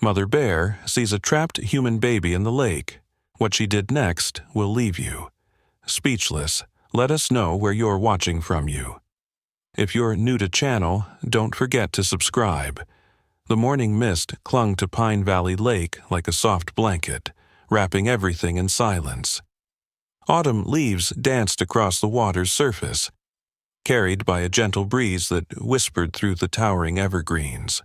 Mother Bear sees a trapped human baby in the lake. What she did next will leave you speechless. Let us know where you're watching from you. If you're new to channel, don't forget to subscribe. The morning mist clung to Pine Valley Lake like a soft blanket, wrapping everything in silence. Autumn leaves danced across the water's surface, carried by a gentle breeze that whispered through the towering evergreens.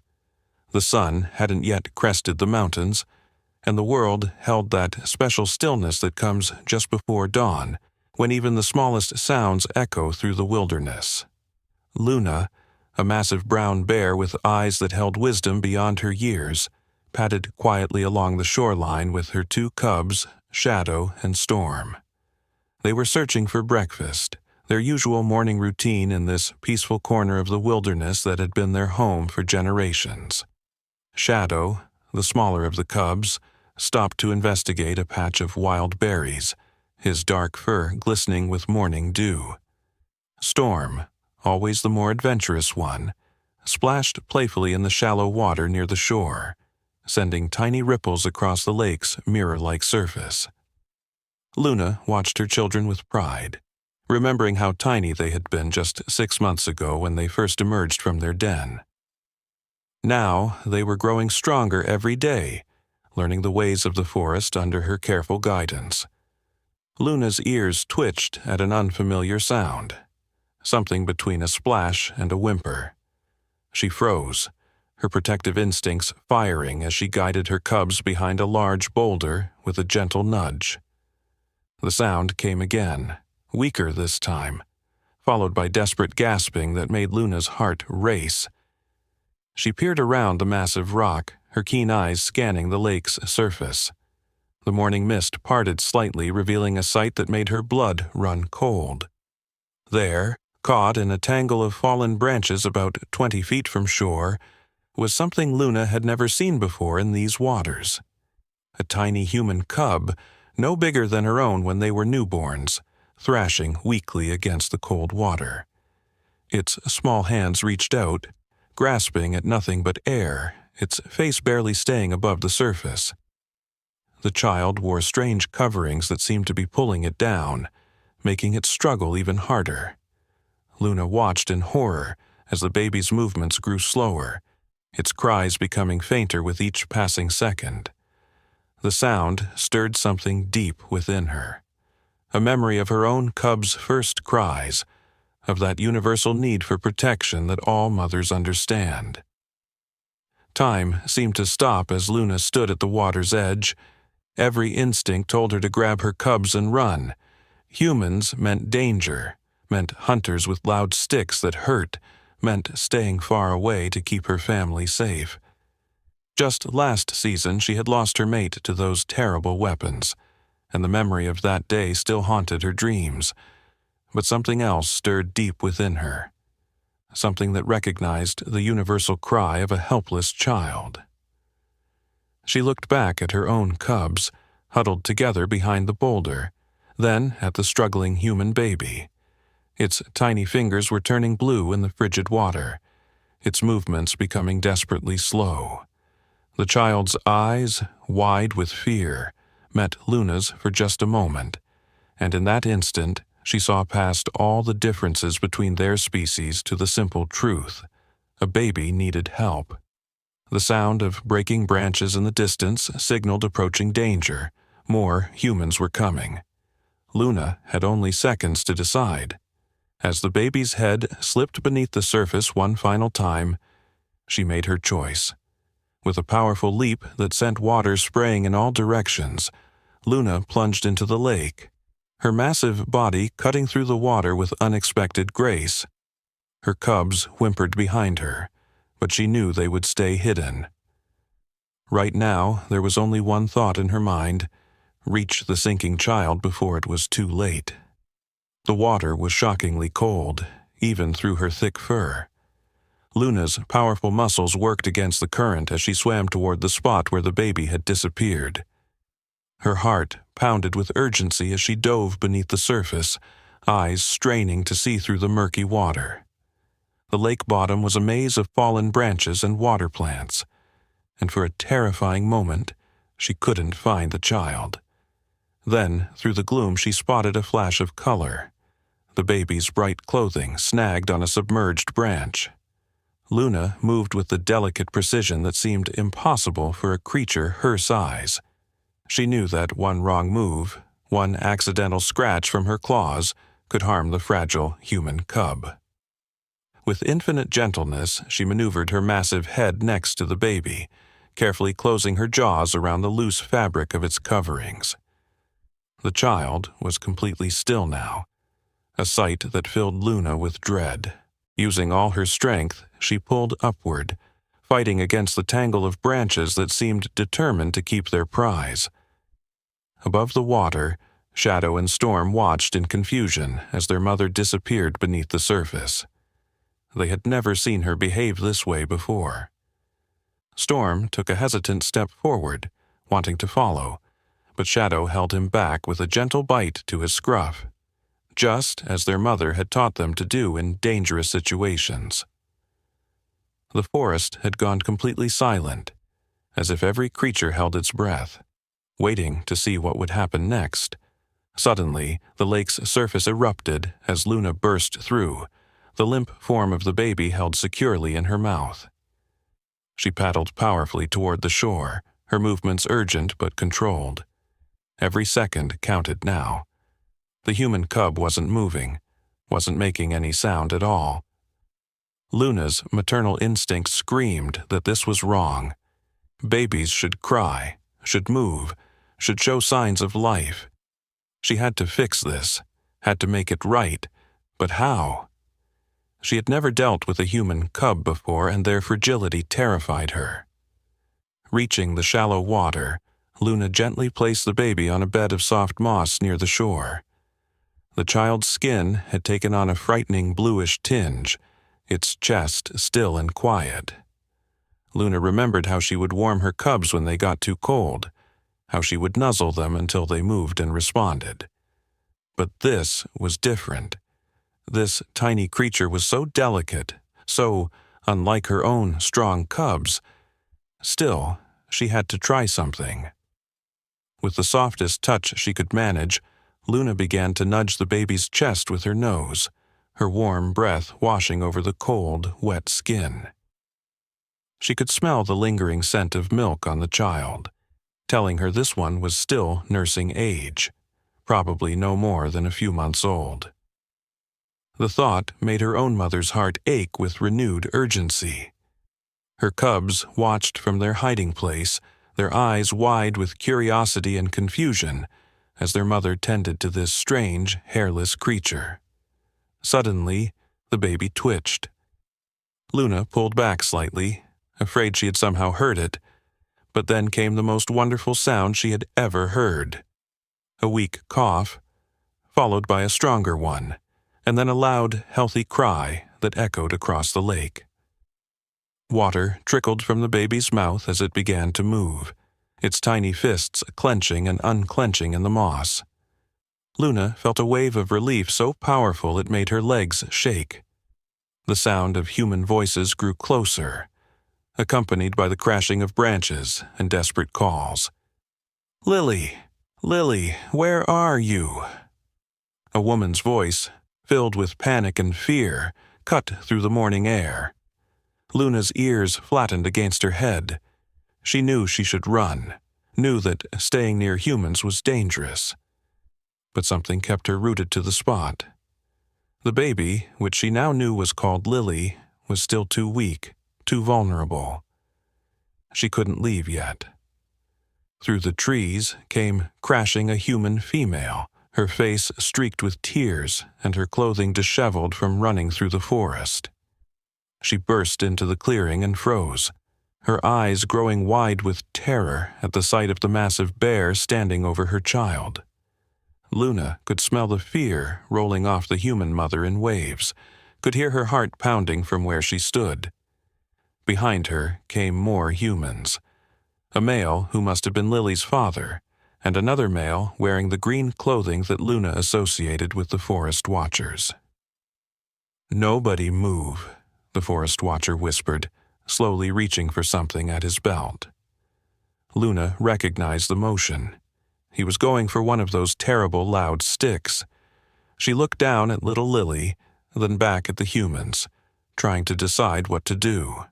The sun hadn't yet crested the mountains, and the world held that special stillness that comes just before dawn, when even the smallest sounds echo through the wilderness. Luna, a massive brown bear with eyes that held wisdom beyond her years, padded quietly along the shoreline with her two cubs, Shadow and Storm. They were searching for breakfast, their usual morning routine in this peaceful corner of the wilderness that had been their home for generations. Shadow, the smaller of the cubs, stopped to investigate a patch of wild berries, his dark fur glistening with morning dew. Storm, always the more adventurous one, splashed playfully in the shallow water near the shore, sending tiny ripples across the lake's mirror-like surface. Luna watched her children with pride, remembering how tiny they had been just 6 months ago when they first emerged from their den. Now they were growing stronger every day, learning the ways of the forest under her careful guidance. Luna's ears twitched at an unfamiliar sound, something between a splash and a whimper. She froze, her protective instincts firing as she guided her cubs behind a large boulder with a gentle nudge. The sound came again, weaker this time, followed by desperate gasping that made Luna's heart race. She peered around the massive rock, her keen eyes scanning the lake's surface. The morning mist parted slightly, revealing a sight that made her blood run cold. There, caught in a tangle of fallen branches about 20 feet from shore, was something Luna had never seen before in these waters. A tiny human cub, no bigger than her own when they were newborns, thrashing weakly against the cold water. Its small hands reached out, grasping at nothing but air, its face barely staying above the surface. The child wore strange coverings that seemed to be pulling it down, making it struggle even harder. Luna watched in horror as the baby's movements grew slower, its cries becoming fainter with each passing second. The sound stirred something deep within her, a memory of her own cub's first cries, of that universal need for protection that all mothers understand. Time seemed to stop as Luna stood at the water's edge. Every instinct told her to grab her cubs and run. Humans meant danger, meant hunters with loud sticks that hurt, meant staying far away to keep her family safe. Just last season she had lost her mate to those terrible weapons, and the memory of that day still haunted her dreams. But something else stirred deep within her, something that recognized the universal cry of a helpless child. She looked back at her own cubs, huddled together behind the boulder, then at the struggling human baby. Its tiny fingers were turning blue in the frigid water, its movements becoming desperately slow. The child's eyes, wide with fear, met Luna's for just a moment, and in that instant she saw past all the differences between their species to the simple truth: a baby needed help. The sound of breaking branches in the distance signaled approaching danger. More humans were coming. Luna had only seconds to decide. As the baby's head slipped beneath the surface one final time, she made her choice. With a powerful leap that sent water spraying in all directions, Luna plunged into the lake, her massive body cutting through the water with unexpected grace. Her cubs whimpered behind her, but she knew they would stay hidden. Right now, there was only one thought in her mind: reach the sinking child before it was too late. The water was shockingly cold, even through her thick fur. Luna's powerful muscles worked against the current as she swam toward the spot where the baby had disappeared. Her heart pounded with urgency as she dove beneath the surface, eyes straining to see through the murky water. The lake bottom was a maze of fallen branches and water plants. and for a terrifying moment, she couldn't find the child. Then, through the gloom, she spotted a flash of color. The baby's bright clothing snagged on a submerged branch. Luna moved with the delicate precision that seemed impossible for a creature her size. She knew that one wrong move, one accidental scratch from her claws, could harm the fragile human cub. With infinite gentleness, she maneuvered her massive head next to the baby, carefully closing her jaws around the loose fabric of its coverings. The child was completely still now, a sight that filled Luna with dread. Using all her strength, she pulled upward, fighting against the tangle of branches that seemed determined to keep their prize. Above the water, Shadow and Storm watched in confusion as their mother disappeared beneath the surface. They had never seen her behave this way before. Storm took a hesitant step forward, wanting to follow, but Shadow held him back with a gentle bite to his scruff, just as their mother had taught them to do in dangerous situations. The forest had gone completely silent, as if every creature held its breath, waiting to see what would happen next. Suddenly, the lake's surface erupted as Luna burst through, the limp form of the baby held securely in her mouth. She paddled powerfully toward the shore, her movements urgent but controlled. Every second counted now. The human cub wasn't moving, wasn't making any sound at all. Luna's maternal instinct screamed that this was wrong. Babies should cry, should move, should show signs of life. She had to fix this, had to make it right, but how? She had never dealt with a human cub before, and their fragility terrified her. Reaching the shallow water, Luna gently placed the baby on a bed of soft moss near the shore. The child's skin had taken on a frightening bluish tinge, its chest still and quiet. Luna remembered how she would warm her cubs when they got too cold, how she would nuzzle them until they moved and responded. But this was different. This tiny creature was so delicate, so unlike her own strong cubs. Still, she had to try something. With the softest touch she could manage, Luna began to nudge the baby's chest with her nose, her warm breath washing over the cold, wet skin. She could smell the lingering scent of milk on the child, telling her this one was still nursing age, probably no more than a few months old. The thought made her own mother's heart ache with renewed urgency. Her cubs watched from their hiding place, their eyes wide with curiosity and confusion, as their mother tended to this strange, hairless creature. Suddenly, the baby twitched. Luna pulled back slightly, afraid she had somehow heard it, but then came the most wonderful sound she had ever heard. A weak cough, followed by a stronger one, and then a loud, healthy cry that echoed across the lake. Water trickled from the baby's mouth as it began to move, its tiny fists clenching and unclenching in the moss. Luna felt a wave of relief so powerful it made her legs shake. The sound of human voices grew closer, accompanied by the crashing of branches and desperate calls. "Lily! Lily, where are you?" A woman's voice, filled with panic and fear, cut through the morning air. Luna's ears flattened against her head. She knew she should run, knew that staying near humans was dangerous. But something kept her rooted to the spot. The baby, which she now knew was called Lily, was still too weak, too vulnerable. She couldn't leave yet. Through the trees came crashing a human female, her face streaked with tears and her clothing disheveled from running through the forest. She burst into the clearing and froze, her eyes growing wide with terror at the sight of the massive bear standing over her child. Luna could smell the fear rolling off the human mother in waves, could hear her heart pounding from where she stood. Behind her came more humans. A male who must have been Lily's father, and another male wearing the green clothing that Luna associated with the Forest Watchers. "Nobody move," the Forest Watcher whispered, slowly reaching for something at his belt. Luna recognized the motion. He was going for one of those terrible loud sticks. She looked down at little Lily, then back at the humans, trying to decide what to do.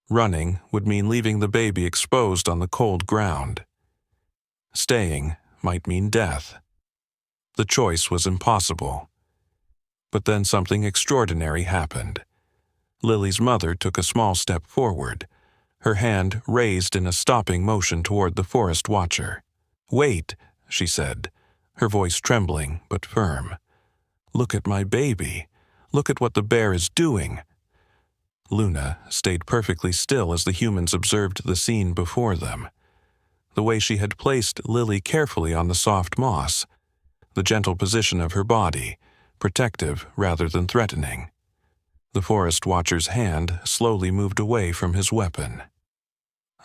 Running would mean leaving the baby exposed on the cold ground. Staying might mean death. The choice was impossible. But then something extraordinary happened. Lily's mother took a small step forward, her hand raised in a stopping motion toward the forest watcher. "Wait," she said, her voice trembling but firm. "Look at my baby. Look at what the bear is doing." Luna stayed perfectly still as the humans observed the scene before them. The way she had placed Lily carefully on the soft moss, the gentle position of her body, protective rather than threatening. The forest watcher's hand slowly moved away from his weapon.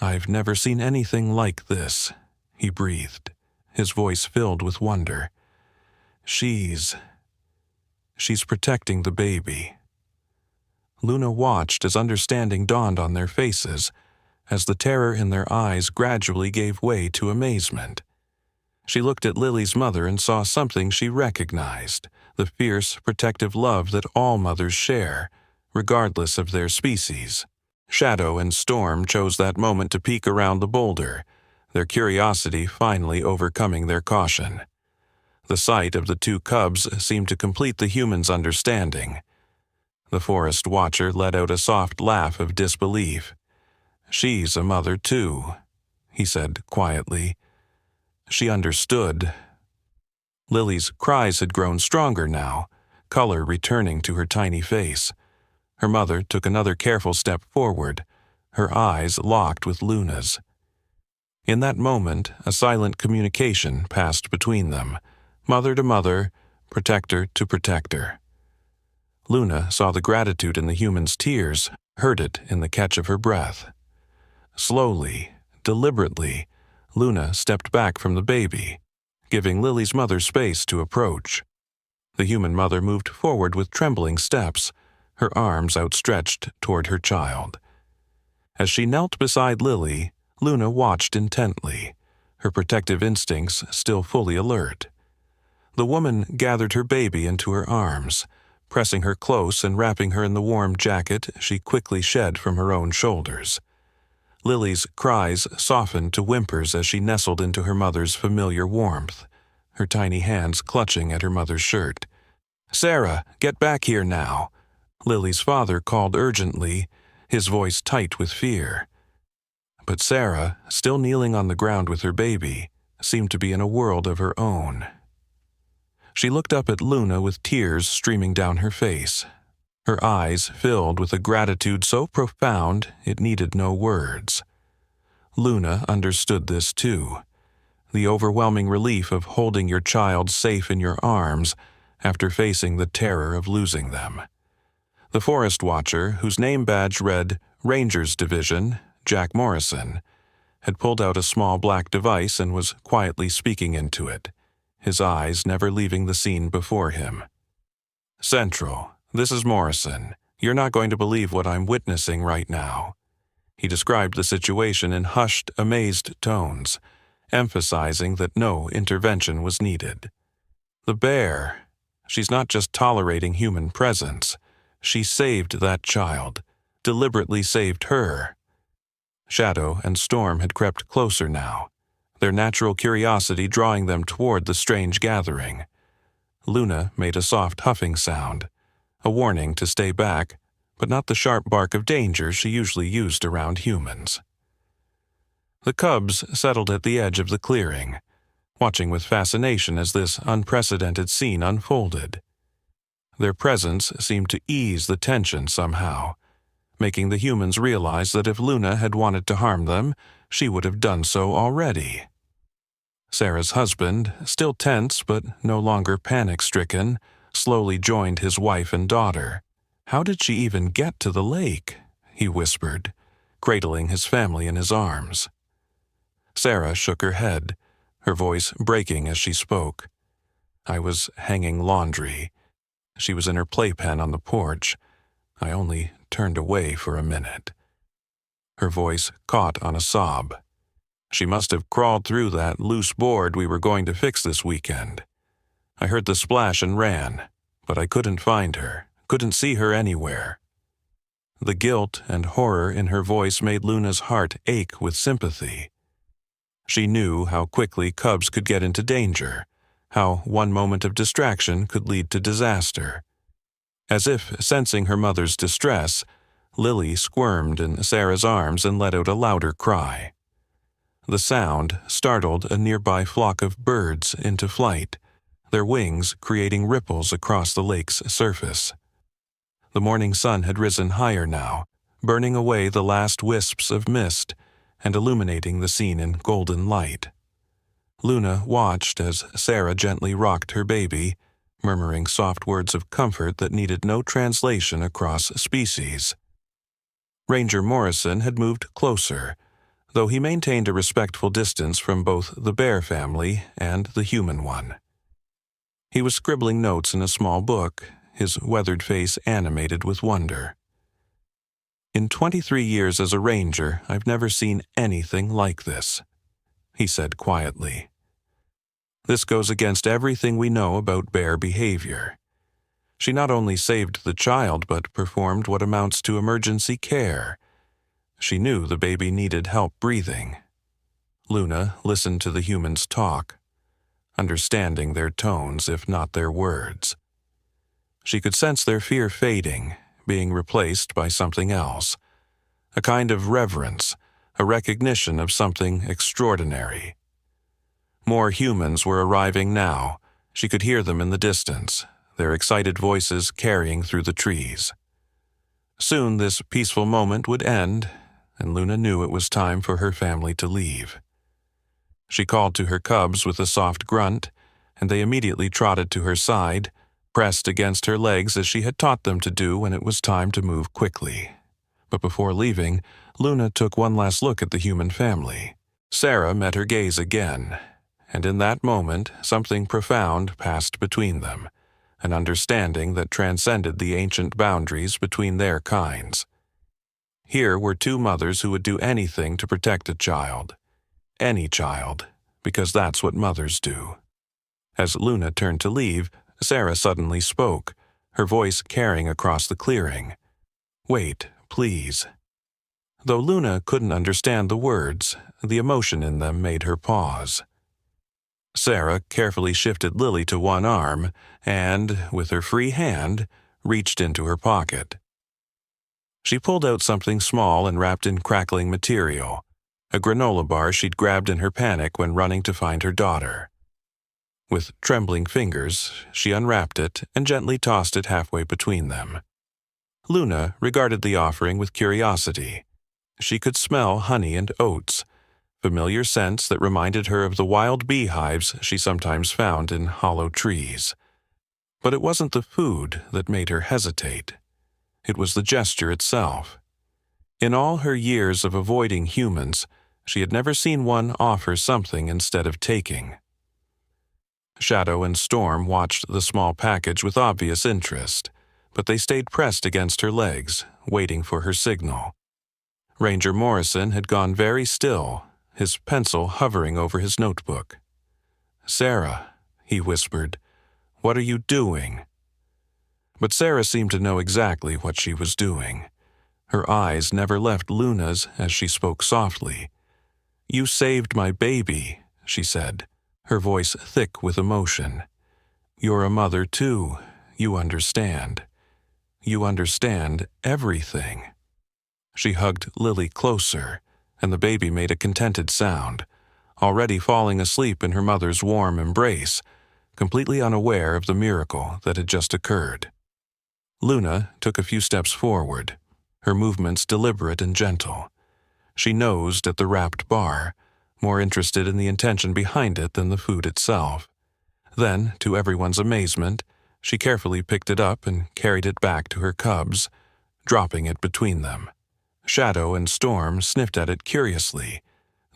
"I've never seen anything like this," he breathed, his voice filled with wonder. She's protecting the baby." Luna watched as understanding dawned on their faces, as the terror in their eyes gradually gave way to amazement. She looked at Lily's mother and saw something she recognized, the fierce, protective love that all mothers share, regardless of their species. Shadow and Storm chose that moment to peek around the boulder, their curiosity finally overcoming their caution. The sight of the two cubs seemed to complete the humans' understanding. The forest watcher let out a soft laugh of disbelief. "She's a mother too," he said quietly. She understood. Lily's cries had grown stronger now, color returning to her tiny face. Her mother took another careful step forward, her eyes locked with Luna's. In that moment, a silent communication passed between them, mother to mother, protector to protector. Luna saw the gratitude in the human's tears, heard it in the catch of her breath. Slowly, deliberately, Luna stepped back from the baby, giving Lily's mother space to approach. The human mother moved forward with trembling steps, her arms outstretched toward her child. As she knelt beside Lily, Luna watched intently, her protective instincts still fully alert. The woman gathered her baby into her arms, pressing her close and wrapping her in the warm jacket she quickly shed from her own shoulders. Lily's cries softened to whimpers as she nestled into her mother's familiar warmth, her tiny hands clutching at her mother's shirt. "Sarah, get back here now," Lily's father called urgently, his voice tight with fear. But Sarah, still kneeling on the ground with her baby, seemed to be in a world of her own. She looked up at Luna with tears streaming down her face, her eyes filled with a gratitude so profound it needed no words. Luna understood this too, the overwhelming relief of holding your child safe in your arms after facing the terror of losing them. The forest watcher, whose name badge read Rangers Division, Jack Morrison, had pulled out a small black device and was quietly speaking into it, his eyes never leaving the scene before him. "Central, this is Morrison. You're not going to believe what I'm witnessing right now." He described the situation in hushed, amazed tones, emphasizing that no intervention was needed. "The bear, she's not just tolerating human presence. She saved that child, deliberately saved her." Shadow and Storm had crept closer now, their natural curiosity drawing them toward the strange gathering. Luna made a soft huffing sound, a warning to stay back, but not the sharp bark of danger she usually used around humans. The cubs settled at the edge of the clearing, watching with fascination as this unprecedented scene unfolded. Their presence seemed to ease the tension somehow, making the humans realize that if Luna had wanted to harm them, she would have done so already. Sarah's husband, still tense but no longer panic-stricken, slowly joined his wife and daughter. "How did she even get to the lake?" he whispered, cradling his family in his arms. Sarah shook her head, her voice breaking as she spoke. "I was hanging laundry. She was in her playpen on the porch. I only turned away for a minute." Her voice caught on a sob. "She must have crawled through that loose board we were going to fix this weekend. I heard the splash and ran, but I couldn't find her, couldn't see her anywhere." The guilt and horror in her voice made Luna's heart ache with sympathy. She knew how quickly cubs could get into danger, how one moment of distraction could lead to disaster. As if sensing her mother's distress, Lily squirmed in Sarah's arms and let out a louder cry. The sound startled a nearby flock of birds into flight, their wings creating ripples across the lake's surface. The morning sun had risen higher now, burning away the last wisps of mist and illuminating the scene in golden light. Luna watched as Sarah gently rocked her baby, murmuring soft words of comfort that needed no translation across species. Ranger Morrison had moved closer, though he maintained a respectful distance from both the bear family and the human one. He was scribbling notes in a small book, his weathered face animated with wonder. "In 23 years as a ranger, I've never seen anything like this," he said quietly. "This goes against everything we know about bear behavior. She not only saved the child but performed what amounts to emergency care. She knew the baby needed help breathing." Luna listened to the humans talk, understanding their tones if not their words. She could sense their fear fading, being replaced by something else, a kind of reverence, a recognition of something extraordinary. More humans were arriving now. She could hear them in the distance, their excited voices carrying through the trees. Soon this peaceful moment would end, and Luna knew it was time for her family to leave. She called to her cubs with a soft grunt, and they immediately trotted to her side, pressed against her legs as she had taught them to do when it was time to move quickly. But before leaving, Luna took one last look at the human family. Sarah met her gaze again, and in that moment something profound passed between them, an understanding that transcended the ancient boundaries between their kinds. Here were two mothers who would do anything to protect a child. Any child, because that's what mothers do. As Luna turned to leave, Sarah suddenly spoke, her voice carrying across the clearing. "Wait, please." Though Luna couldn't understand the words, the emotion in them made her pause. Sarah carefully shifted Lily to one arm and, with her free hand, reached into her pocket. She pulled out something small and wrapped in crackling material, a granola bar she'd grabbed in her panic when running to find her daughter. With trembling fingers, she unwrapped it and gently tossed it halfway between them. Luna regarded the offering with curiosity. She could smell honey and oats, familiar scents that reminded her of the wild beehives she sometimes found in hollow trees. But it wasn't the food that made her hesitate. It was the gesture itself. In all her years of avoiding humans, she had never seen one offer something instead of taking. Shadow and Storm watched the small package with obvious interest, but they stayed pressed against her legs, waiting for her signal. Ranger Morrison had gone very still, his pencil hovering over his notebook. "Sarah," he whispered, "what are you doing?" But Sarah seemed to know exactly what she was doing. Her eyes never left Luna's as she spoke softly. "You saved my baby," she said, her voice thick with emotion. "You're a mother too. You understand. You understand everything." She hugged Lily closer, and the baby made a contented sound, already falling asleep in her mother's warm embrace, completely unaware of the miracle that had just occurred. Luna took a few steps forward, her movements deliberate and gentle. She nosed at the wrapped bar, more interested in the intention behind it than the food itself. Then, to everyone's amazement, she carefully picked it up and carried it back to her cubs, dropping it between them. Shadow and Storm sniffed at it curiously,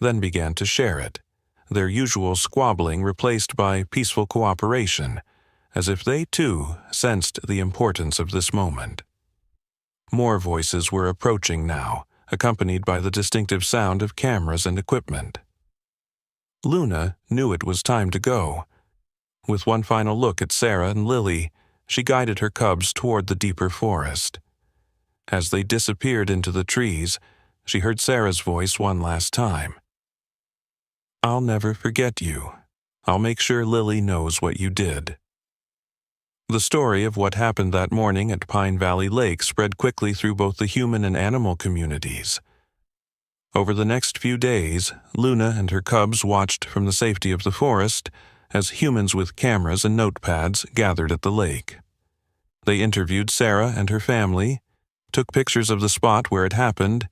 then began to share it, their usual squabbling replaced by peaceful cooperation, as if they too sensed the importance of this moment. More voices were approaching now, accompanied by the distinctive sound of cameras and equipment. Luna knew it was time to go. With one final look at Sarah and Lily, she guided her cubs toward the deeper forest. As they disappeared into the trees, she heard Sarah's voice one last time. "I'll never forget you. I'll make sure Lily knows what you did." The story of what happened that morning at Pine Valley Lake spread quickly through both the human and animal communities. Over the next few days, Luna and her cubs watched from the safety of the forest as humans with cameras and notepads gathered at the lake. They interviewed Sarah and her family, took pictures of the spot where it happened,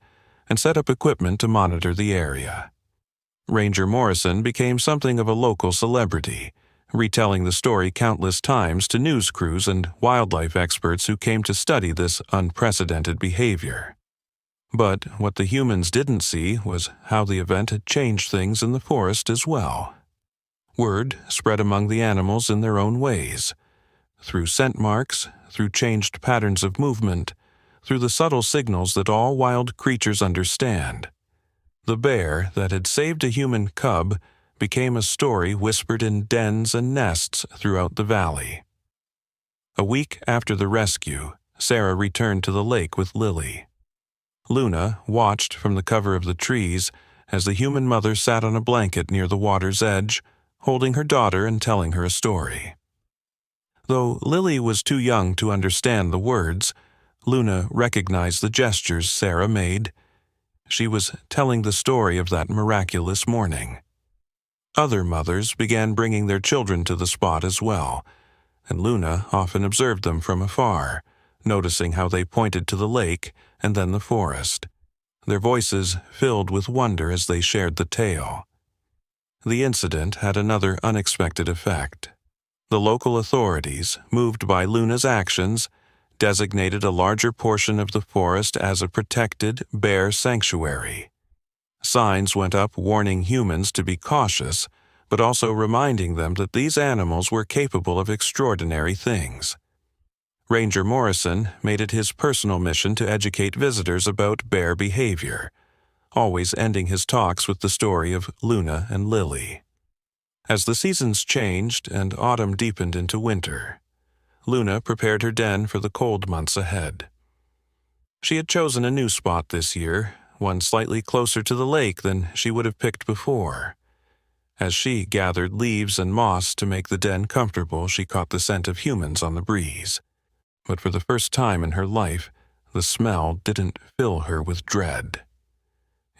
and set up equipment to monitor the area. Ranger Morrison became something of a local celebrity, retelling the story countless times to news crews and wildlife experts who came to study this unprecedented behavior. But what the humans didn't see was how the event had changed things in the forest as well. Word spread among the animals in their own ways, through scent marks, through changed patterns of movement, through the subtle signals that all wild creatures understand. The bear that had saved a human cub became a story whispered in dens and nests throughout the valley. A week after the rescue, Sarah returned to the lake with Lily. Luna watched from the cover of the trees as the human mother sat on a blanket near the water's edge, holding her daughter and telling her a story. Though Lily was too young to understand the words, Luna recognized the gestures Sarah made. She was telling the story of that miraculous morning. Other mothers began bringing their children to the spot as well, and Luna often observed them from afar, noticing how they pointed to the lake and then the forest, their voices filled with wonder as they shared the tale. The incident had another unexpected effect. The local authorities, moved by Luna's actions, designated a larger portion of the forest as a protected bear sanctuary. Signs went up warning humans to be cautious, but also reminding them that these animals were capable of extraordinary things. Ranger Morrison made it his personal mission to educate visitors about bear behavior, always ending his talks with the story of Luna and Lily. As the seasons changed and autumn deepened into winter, Luna prepared her den for the cold months ahead. She had chosen a new spot this year, one slightly closer to the lake than she would have picked before. As she gathered leaves and moss to make the den comfortable, she caught the scent of humans on the breeze. But for the first time in her life, the smell didn't fill her with dread.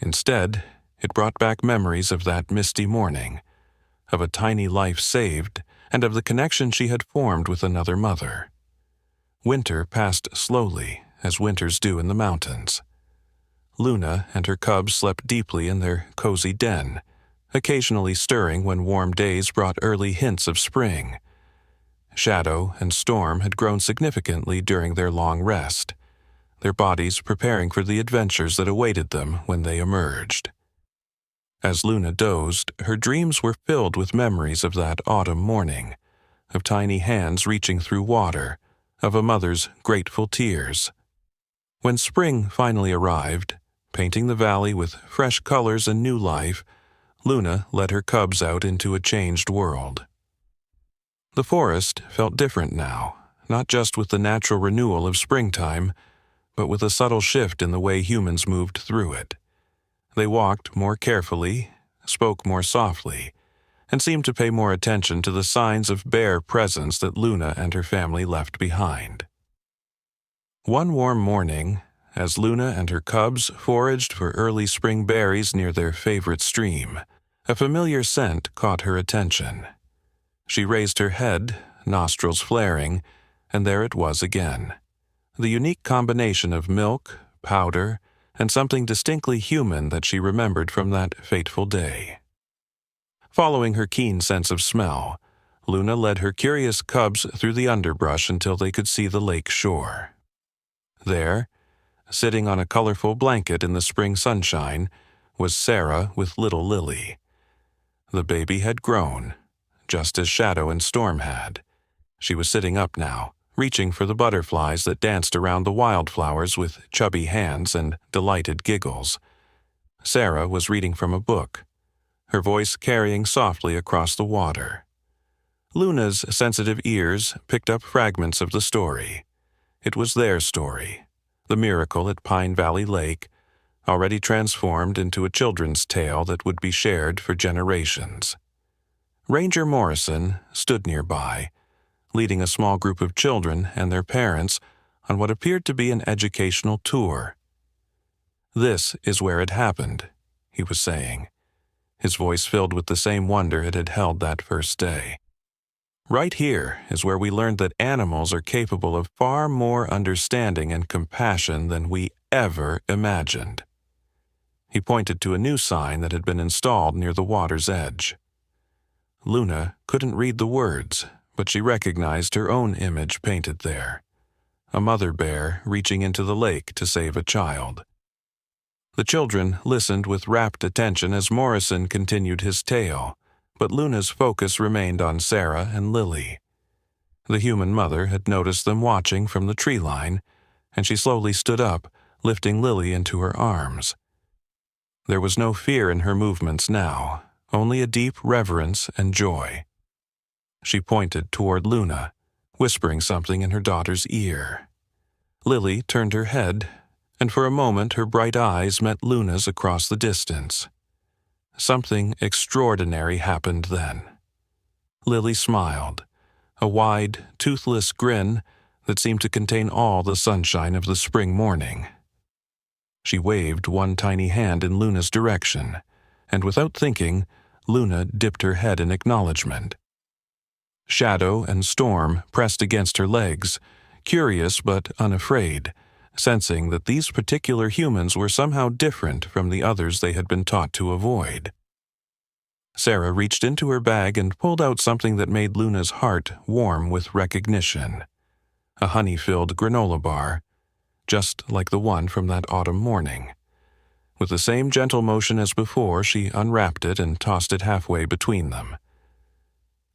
Instead, it brought back memories of that misty morning, of a tiny life saved, and of the connection she had formed with another mother. Winter passed slowly, as winters do in the mountains. Luna and her cubs slept deeply in their cozy den, occasionally stirring when warm days brought early hints of spring. Shadow and Storm had grown significantly during their long rest, their bodies preparing for the adventures that awaited them when they emerged. As Luna dozed, her dreams were filled with memories of that autumn morning, of tiny hands reaching through water, of a mother's grateful tears. When spring finally arrived, painting the valley with fresh colors and new life, Luna led her cubs out into a changed world. The forest felt different now, not just with the natural renewal of springtime, but with a subtle shift in the way humans moved through it. They walked more carefully, spoke more softly, and seemed to pay more attention to the signs of bear presence that Luna and her family left behind. One warm morning, as Luna and her cubs foraged for early spring berries near their favorite stream, a familiar scent caught her attention. She raised her head, nostrils flaring, and there it was again. The unique combination of milk, powder, and something distinctly human that she remembered from that fateful day. Following her keen sense of smell, Luna led her curious cubs through the underbrush until they could see the lake shore. There, sitting on a colorful blanket in the spring sunshine, was Sarah with little Lily. The baby had grown, just as Shadow and Storm had. She was sitting up now, reaching for the butterflies that danced around the wildflowers with chubby hands and delighted giggles. Sarah was reading from a book, her voice carrying softly across the water. Luna's sensitive ears picked up fragments of the story. It was their story, the miracle at Pine Valley Lake, already transformed into a children's tale that would be shared for generations. Ranger Morrison stood nearby, leading a small group of children and their parents on what appeared to be an educational tour. "This is where it happened," he was saying, his voice filled with the same wonder it had held that first day. "Right here is where we learned that animals are capable of far more understanding and compassion than we ever imagined." He pointed to a new sign that had been installed near the water's edge. Luna couldn't read the words, but she recognized her own image painted there, a mother bear reaching into the lake to save a child. The children listened with rapt attention as Morrison continued his tale, but Luna's focus remained on Sarah and Lily. The human mother had noticed them watching from the tree line, and she slowly stood up, lifting Lily into her arms. There was no fear in her movements now, only a deep reverence and joy. She pointed toward Luna, whispering something in her daughter's ear. Lily turned her head, and for a moment her bright eyes met Luna's across the distance. Something extraordinary happened then. Lily smiled, a wide, toothless grin that seemed to contain all the sunshine of the spring morning. She waved one tiny hand in Luna's direction, and without thinking, Luna dipped her head in acknowledgement. Shadow and Storm pressed against her legs, curious but unafraid, sensing that these particular humans were somehow different from the others they had been taught to avoid. Sarah reached into her bag and pulled out something that made Luna's heart warm with recognition. A honey-filled granola bar, just like the one from that autumn morning. With the same gentle motion as before, she unwrapped it and tossed it halfway between them.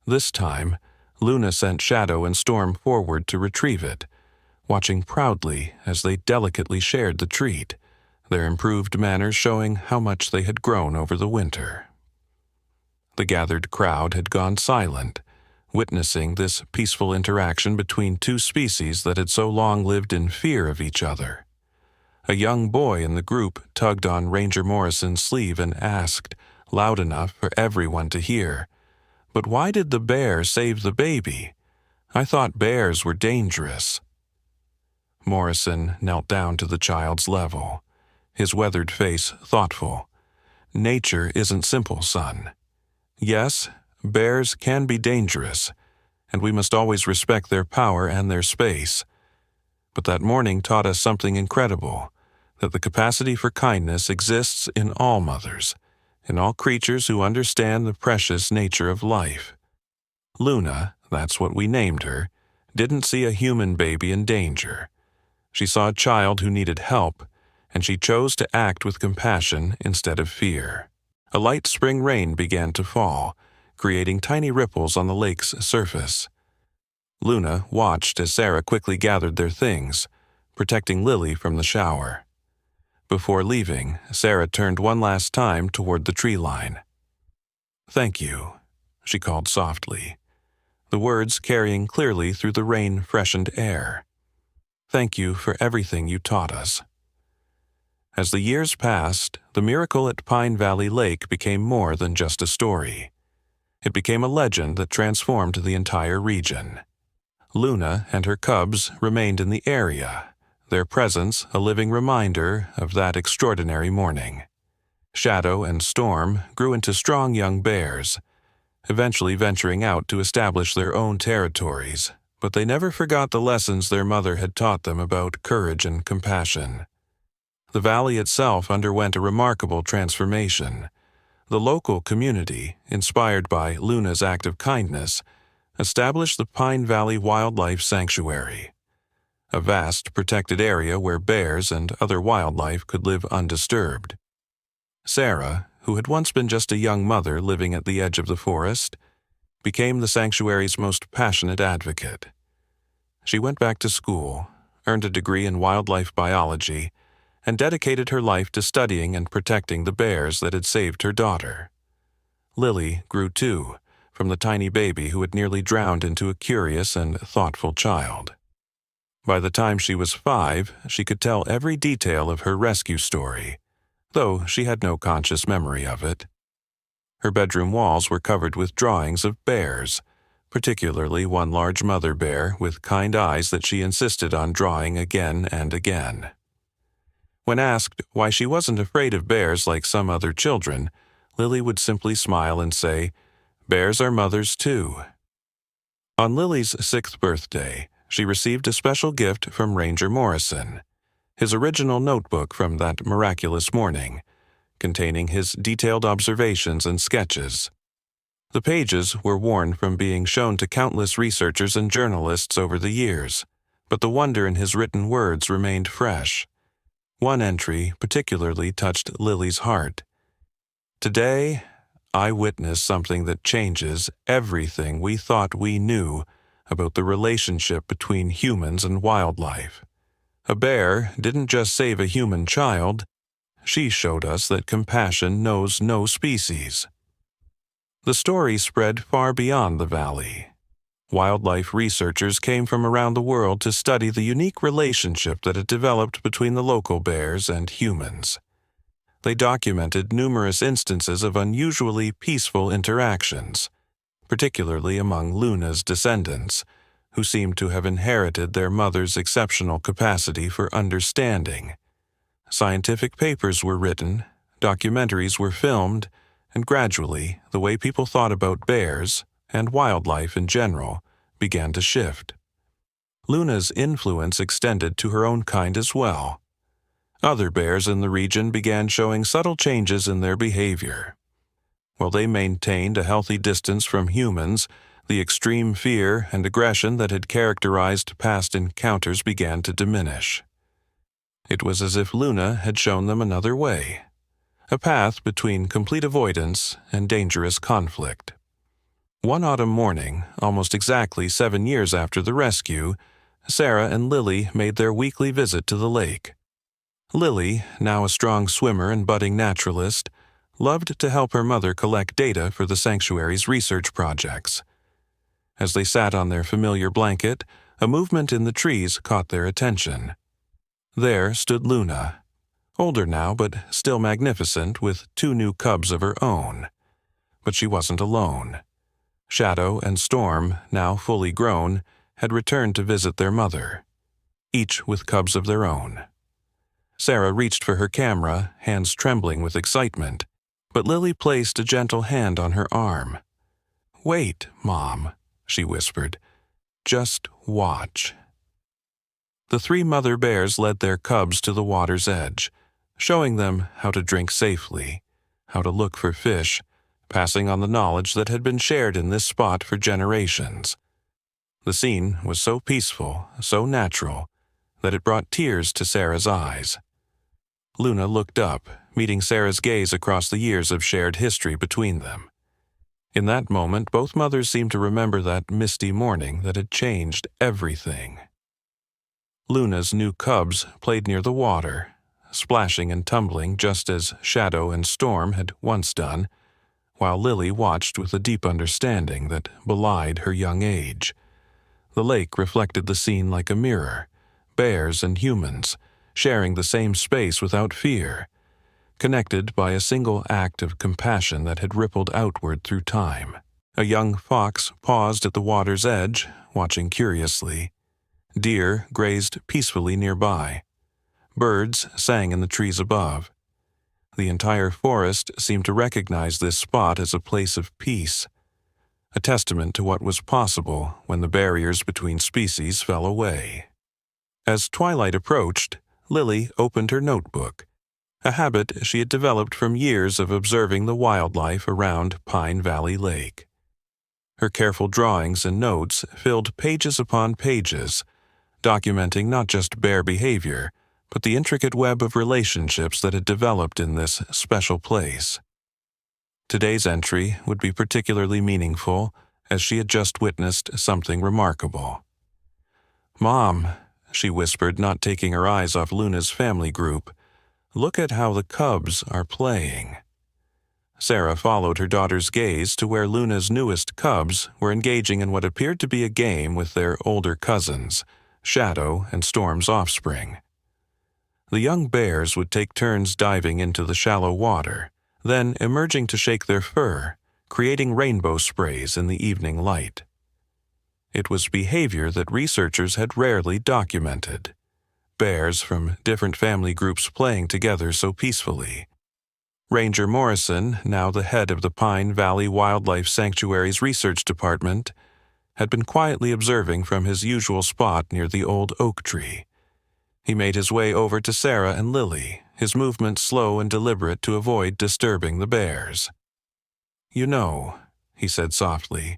This time, Luna sent Shadow and Storm forward to retrieve it, watching proudly as they delicately shared the treat, their improved manners showing how much they had grown over the winter. The gathered crowd had gone silent, witnessing this peaceful interaction between two species that had so long lived in fear of each other. A young boy in the group tugged on Ranger Morrison's sleeve and asked, loud enough for everyone to hear, "But why did the bear save the baby? I thought bears were dangerous." Morrison knelt down to the child's level, his weathered face thoughtful. "Nature isn't simple, son. Yes, bears can be dangerous, and we must always respect their power and their space. But that morning taught us something incredible, that the capacity for kindness exists in all mothers, in all creatures who understand the precious nature of life. Luna, that's what we named her, didn't see a human baby in danger. She saw a child who needed help, and she chose to act with compassion instead of fear." A light spring rain began to fall, creating tiny ripples on the lake's surface. Luna watched as Sarah quickly gathered their things, protecting Lily from the shower. Before leaving, Sarah turned one last time toward the tree line. "Thank you," she called softly, the words carrying clearly through the rain-freshened air. "Thank you for everything you taught us." As the years passed, the miracle at Pine Valley Lake became more than just a story. It became a legend that transformed the entire region. Luna and her cubs remained in the area, their presence a living reminder of that extraordinary morning. Shadow and Storm grew into strong young bears, eventually venturing out to establish their own territories, but they never forgot the lessons their mother had taught them about courage and compassion. The valley itself underwent a remarkable transformation. The local community, inspired by Luna's act of kindness, established the Pine Valley Wildlife Sanctuary, a vast protected area where bears and other wildlife could live undisturbed. Sarah, who had once been just a young mother living at the edge of the forest, became the sanctuary's most passionate advocate. She went back to school, earned a degree in wildlife biology, and dedicated her life to studying and protecting the bears that had saved her daughter. Lily grew too, from the tiny baby who had nearly drowned into a curious and thoughtful child. By the time she was 5, she could tell every detail of her rescue story, though she had no conscious memory of it. Her bedroom walls were covered with drawings of bears, particularly one large mother bear with kind eyes that she insisted on drawing again and again. When asked why she wasn't afraid of bears like some other children, Lily would simply smile and say, "Bears are mothers too." On Lily's 6th birthday, she received a special gift from Ranger Morrison, his original notebook from that miraculous morning, containing his detailed observations and sketches. The pages were worn from being shown to countless researchers and journalists over the years, but the wonder in his written words remained fresh. One entry particularly touched Lily's heart. "Today, I witnessed something that changes everything we thought we knew about the relationship between humans and wildlife. A bear didn't just save a human child, she showed us that compassion knows no species." The story spread far beyond the valley. Wildlife researchers came from around the world to study the unique relationship that had developed between the local bears and humans. They documented numerous instances of unusually peaceful interactions, particularly among Luna's descendants, who seemed to have inherited their mother's exceptional capacity for understanding. Scientific papers were written, documentaries were filmed, and gradually the way people thought about bears, and wildlife in general, began to shift. Luna's influence extended to her own kind as well. Other bears in the region began showing subtle changes in their behavior. While they maintained a healthy distance from humans, the extreme fear and aggression that had characterized past encounters began to diminish. It was as if Luna had shown them another way, a path between complete avoidance and dangerous conflict. One autumn morning, almost exactly 7 years after the rescue, Sarah and Lily made their weekly visit to the lake. Lily, now a strong swimmer and budding naturalist, loved to help her mother collect data for the sanctuary's research projects. As they sat on their familiar blanket, a movement in the trees caught their attention. There stood Luna, older now but still magnificent, with 2 new cubs of her own. But she wasn't alone. Shadow and Storm, now fully grown, had returned to visit their mother, each with cubs of their own. Sarah reached for her camera, hands trembling with excitement, but Lily placed a gentle hand on her arm. "Wait, Mom," she whispered. "Just watch." The 3 mother bears led their cubs to the water's edge, showing them how to drink safely, how to look for fish, passing on the knowledge that had been shared in this spot for generations. The scene was so peaceful, so natural, that it brought tears to Sarah's eyes. Luna looked up, meeting Sarah's gaze across the years of shared history between them. In that moment, both mothers seemed to remember that misty morning that had changed everything. Luna's new cubs played near the water, splashing and tumbling just as Shadow and Storm had once done, while Lily watched with a deep understanding that belied her young age. The lake reflected the scene like a mirror, bears and humans, sharing the same space without fear, connected by a single act of compassion that had rippled outward through time. A young fox paused at the water's edge, watching curiously. Deer grazed peacefully nearby. Birds sang in the trees above. The entire forest seemed to recognize this spot as a place of peace, a testament to what was possible when the barriers between species fell away. As twilight approached, Lily opened her notebook, a habit she had developed from years of observing the wildlife around Pine Valley Lake. Her careful drawings and notes filled pages upon pages, documenting not just bear behavior, but the intricate web of relationships that had developed in this special place. Today's entry would be particularly meaningful, as she had just witnessed something remarkable. "Mom," she whispered, not taking her eyes off Luna's family group, "look at how the cubs are playing." Sarah followed her daughter's gaze to where Luna's newest cubs were engaging in what appeared to be a game with their older cousins, Shadow and Storm's offspring. The young bears would take turns diving into the shallow water, then emerging to shake their fur, creating rainbow sprays in the evening light. It was behavior that researchers had rarely documented. Bears from different family groups playing together so peacefully. Ranger Morrison, now the head of the Pine Valley Wildlife Sanctuary's research department, had been quietly observing from his usual spot near the old oak tree. He made his way over to Sarah and Lily, his movements slow and deliberate to avoid disturbing the bears. "You know," he said softly,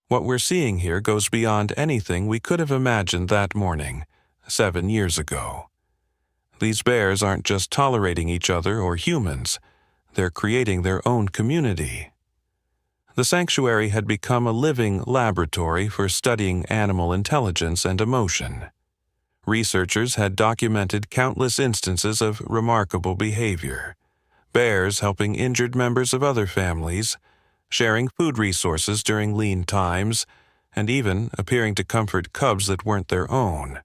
"what we're seeing here goes beyond anything we could have imagined that morning, 7 years ago. These bears aren't just tolerating each other or humans, they're creating their own community." The sanctuary had become a living laboratory for studying animal intelligence and emotion. Researchers had documented countless instances of remarkable behavior. Bears helping injured members of other families, sharing food resources during lean times, and even appearing to comfort cubs that weren't their own.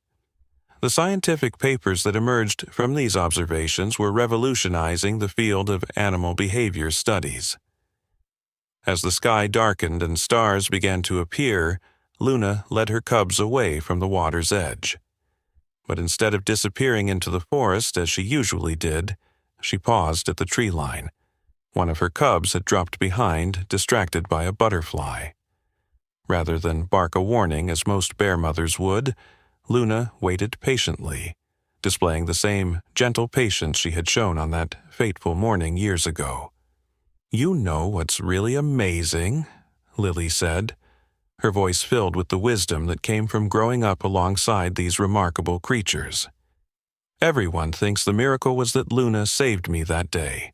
The scientific papers that emerged from these observations were revolutionizing the field of animal behavior studies. As the sky darkened and stars began to appear, Luna led her cubs away from the water's edge. But instead of disappearing into the forest as she usually did, she paused at the tree line. One of her cubs had dropped behind, distracted by a butterfly. Rather than bark a warning as most bear mothers would, Luna waited patiently, displaying the same gentle patience she had shown on that fateful morning years ago. "You know what's really amazing," Lily said, her voice filled with the wisdom that came from growing up alongside these remarkable creatures. "Everyone thinks the miracle was that Luna saved me that day.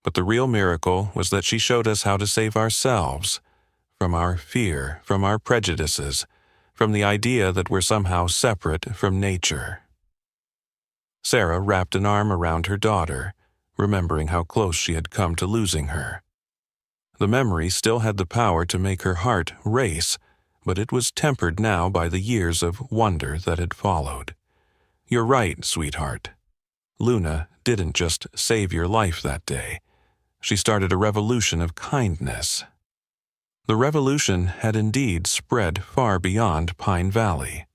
But the real miracle was that she showed us how to save ourselves, from our fear, from our prejudices, from the idea that we're somehow separate from nature." Sarah wrapped an arm around her daughter, remembering how close she had come to losing her. The memory still had the power to make her heart race, but it was tempered now by the years of wonder that had followed. "You're right, sweetheart. Luna didn't just save your life that day. She started a revolution of kindness." The revolution had indeed spread far beyond Pine Valley.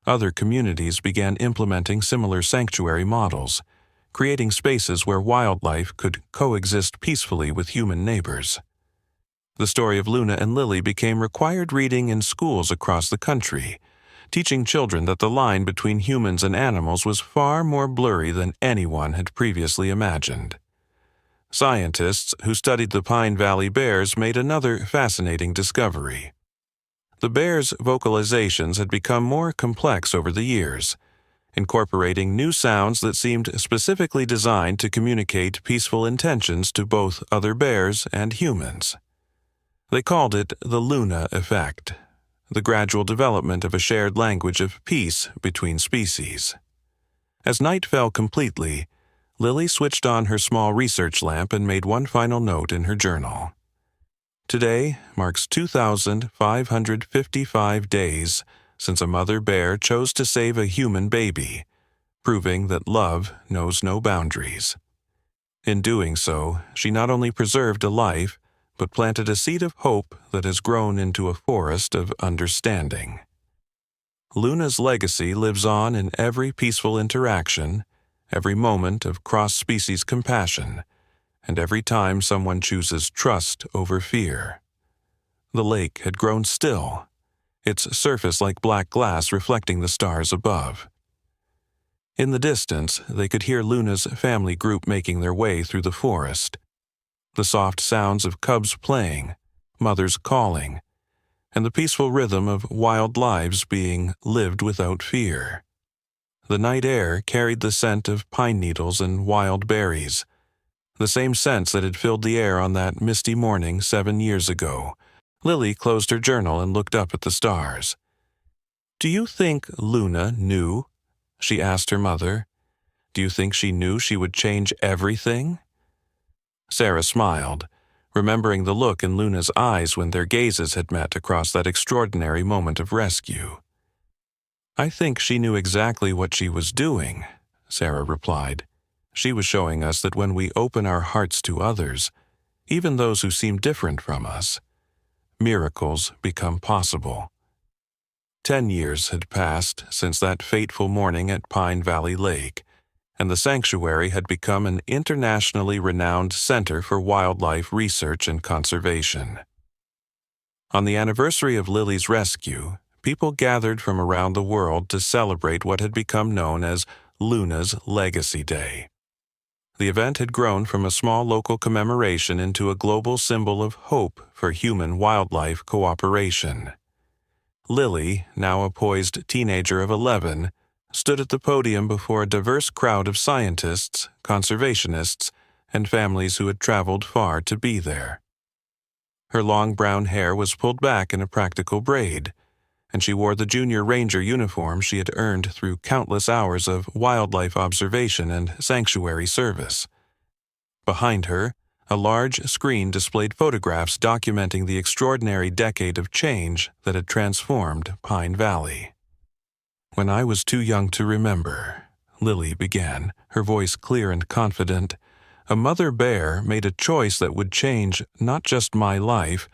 Other communities began implementing similar sanctuary models, creating spaces where wildlife could coexist peacefully with human neighbors. The story of Luna and Lily became required reading in schools across the country, teaching children that the line between humans and animals was far more blurry than anyone had previously imagined. Scientists who studied the Pine Valley bears made another fascinating discovery. The bears' vocalizations had become more complex over the years, incorporating new sounds that seemed specifically designed to communicate peaceful intentions to both other bears and humans. They called it the Luna effect, the gradual development of a shared language of peace between species. As night fell completely, Lily switched on her small research lamp and made one final note in her journal. "Today marks 2,555 days since a mother bear chose to save a human baby, proving that love knows no boundaries. In doing so, she not only preserved a life, but planted a seed of hope that has grown into a forest of understanding." Luna's legacy lives on in every peaceful interaction, every moment of cross-species compassion, and every time someone chooses trust over fear. The lake had grown still, its surface like black glass reflecting the stars above. In the distance, they could hear Luna's family group making their way through the forest. The soft sounds of cubs playing, mothers calling, and the peaceful rhythm of wild lives being lived without fear. The night air carried the scent of pine needles and wild berries, the same scents that had filled the air on that misty morning 7 years ago. Lily closed her journal and looked up at the stars. "Do you think Luna knew?" she asked her mother. "Do you think she knew she would change everything?" Sarah smiled, remembering the look in Luna's eyes when their gazes had met across that extraordinary moment of rescue. "I think she knew exactly what she was doing," Sarah replied. "She was showing us that when we open our hearts to others, even those who seem different from us, miracles become possible." 10 years had passed since that fateful morning at Pine Valley Lake, and the sanctuary had become an internationally renowned center for wildlife research and conservation. On the anniversary of Lily's rescue, people gathered from around the world to celebrate what had become known as Luna's Legacy Day. The event had grown from a small local commemoration into a global symbol of hope for human-wildlife cooperation. Lily, now a poised teenager of 11, stood at the podium before a diverse crowd of scientists, conservationists, and families who had traveled far to be there. Her long brown hair was pulled back in a practical braid, and she wore the junior ranger uniform she had earned through countless hours of wildlife observation and sanctuary service. Behind her, a large screen displayed photographs documenting the extraordinary decade of change that had transformed Pine Valley. "When I was too young to remember," Lily began, her voice clear and confident, "a mother bear made a choice that would change not just my life,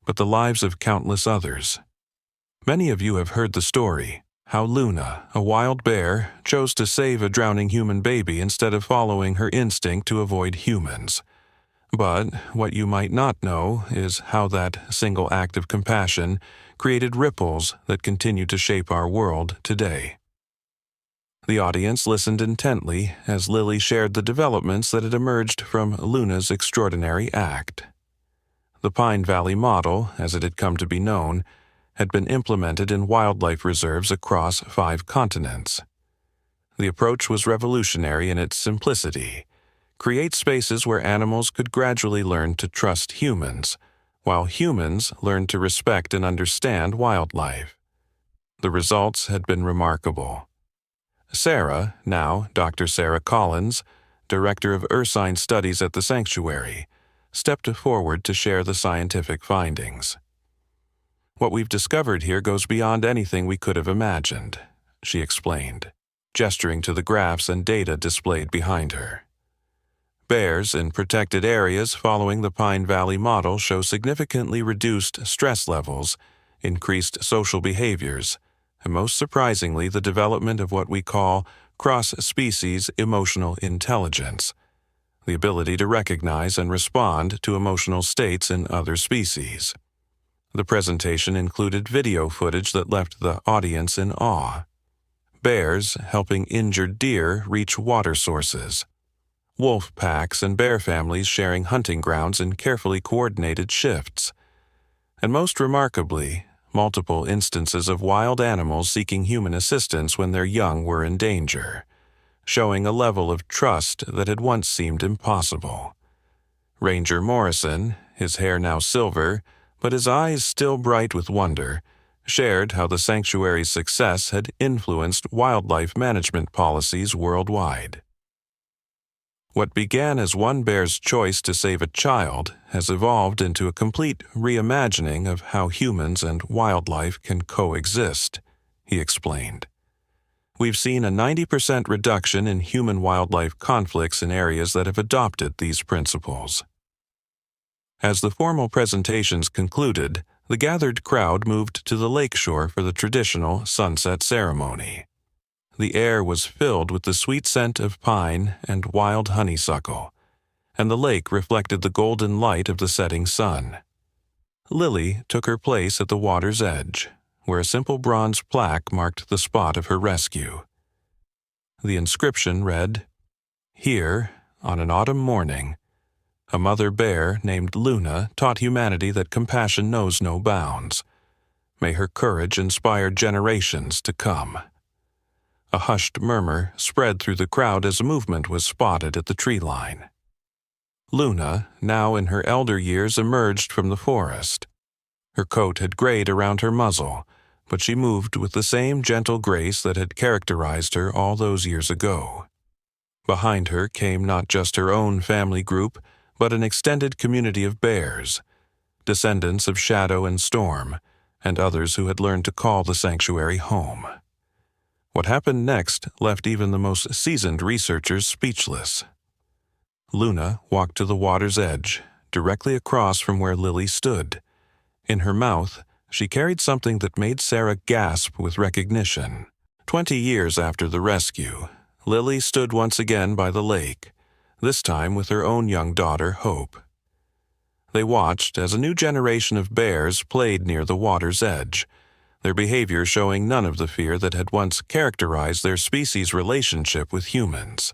but the lives of countless others. Many of you have heard the story, how Luna, a wild bear, chose to save a drowning human baby instead of following her instinct to avoid humans. But what you might not know is how that single act of compassion created ripples that continue to shape our world today." The audience listened intently as Lily shared the developments that had emerged from Luna's extraordinary act. The Pine Valley model, as it had come to be known, had been implemented in wildlife reserves across 5 continents. The approach was revolutionary in its simplicity: create spaces where animals could gradually learn to trust humans, while humans learned to respect and understand wildlife. The results had been remarkable. Sarah, now Dr. Sarah Collins, Director of Ursine Studies at the sanctuary, stepped forward to share the scientific findings. "What we've discovered here goes beyond anything we could have imagined," she explained, gesturing to the graphs and data displayed behind her. Bears in protected areas following the Pine Valley model show significantly reduced stress levels, increased social behaviors, and most surprisingly the development of what we call cross-species emotional intelligence, the ability to recognize and respond to emotional states in other species. The presentation included video footage that left the audience in awe. Bears helping injured deer reach water sources. Wolf packs and bear families sharing hunting grounds in carefully coordinated shifts. And most remarkably, multiple instances of wild animals seeking human assistance when their young were in danger, showing a level of trust that had once seemed impossible. Ranger Morrison, his hair now silver, but his eyes still bright with wonder, shared how the sanctuary's success had influenced wildlife management policies worldwide. What began as one bear's choice to save a child has evolved into a complete reimagining of how humans and wildlife can coexist, he explained. "We've seen a 90% reduction in human-wildlife conflicts in areas that have adopted these principles." As the formal presentations concluded, the gathered crowd moved to the lakeshore for the traditional sunset ceremony. The air was filled with the sweet scent of pine and wild honeysuckle, and the lake reflected the golden light of the setting sun. Lily took her place at the water's edge, where a simple bronze plaque marked the spot of her rescue. The inscription read, "Here, on an autumn morning, a mother bear named Luna taught humanity that compassion knows no bounds. May her courage inspire generations to come." A hushed murmur spread through the crowd as a movement was spotted at the tree line. Luna, now in her elder years, emerged from the forest. Her coat had grayed around her muzzle, but she moved with the same gentle grace that had characterized her all those years ago. Behind her came not just her own family group, but an extended community of bears, descendants of Shadow and Storm, and others who had learned to call the sanctuary home. What happened next left even the most seasoned researchers speechless. Luna walked to the water's edge, directly across from where Lily stood. In her mouth, she carried something that made Sarah gasp with recognition. 20 years after the rescue, Lily stood once again by the lake, this time with her own young daughter, Hope. They watched as a new generation of bears played near the water's edge, their behavior showing none of the fear that had once characterized their species' relationship with humans.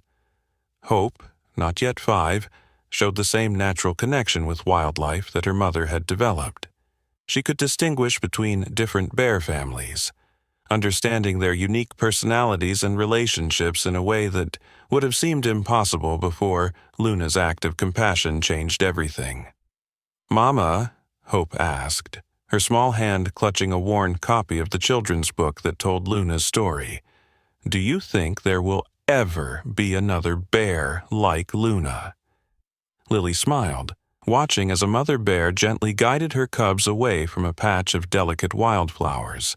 Hope, not yet 5, showed the same natural connection with wildlife that her mother had developed. She could distinguish between different bear families, understanding their unique personalities and relationships in a way that would have seemed impossible before Luna's act of compassion changed everything. "Mama," Hope asked, her small hand clutching a worn copy of the children's book that told Luna's story, "do you think there will ever be another bear like Luna?" Lily smiled, watching as a mother bear gently guided her cubs away from a patch of delicate wildflowers,